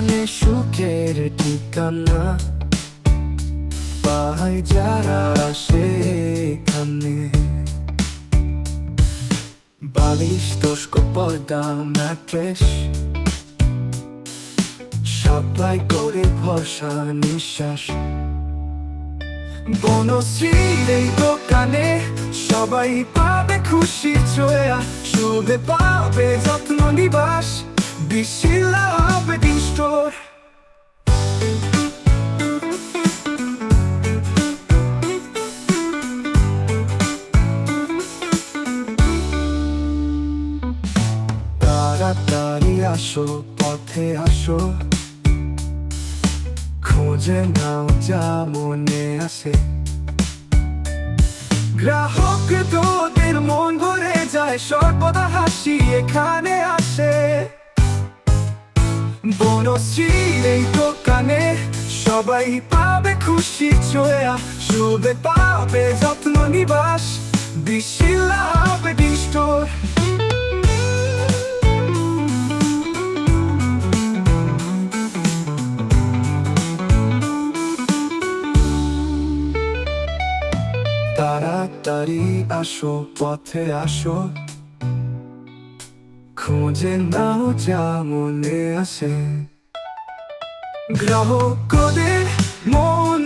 মানে সুখের ঠিকানা, পাই যারা সেখানে। বালিশ, তোশক, পর্দা, ম্যাট্রেস সাপ্লাই করে ভরসা নিঃশ্বাস। বনশ্রীর এই দোকানে সবাই পাবে খুশি ছোঁয়া, শুভে পাবে যত্ন নিবাস, বিশিলা হবে স্টোর। তাড়াতাড়ি আসো, পথে আসো, খুঁজে নাও যা মনে আসে। গ্রাহক তোদের মন ভরে যায়, সর্বদা হাসি এখানে আসে। বনশ্রীর এই দোকানে সবাই পাবে খুশি ছোঁয়া, শুভে পাবে যত্ন নিবাস, বিশিলা হবে স্টোর। তাড়াতাড়ি আসো, পথে আসো, খুঁজে নাও যা মনে আসে। গ্রাহকদের মন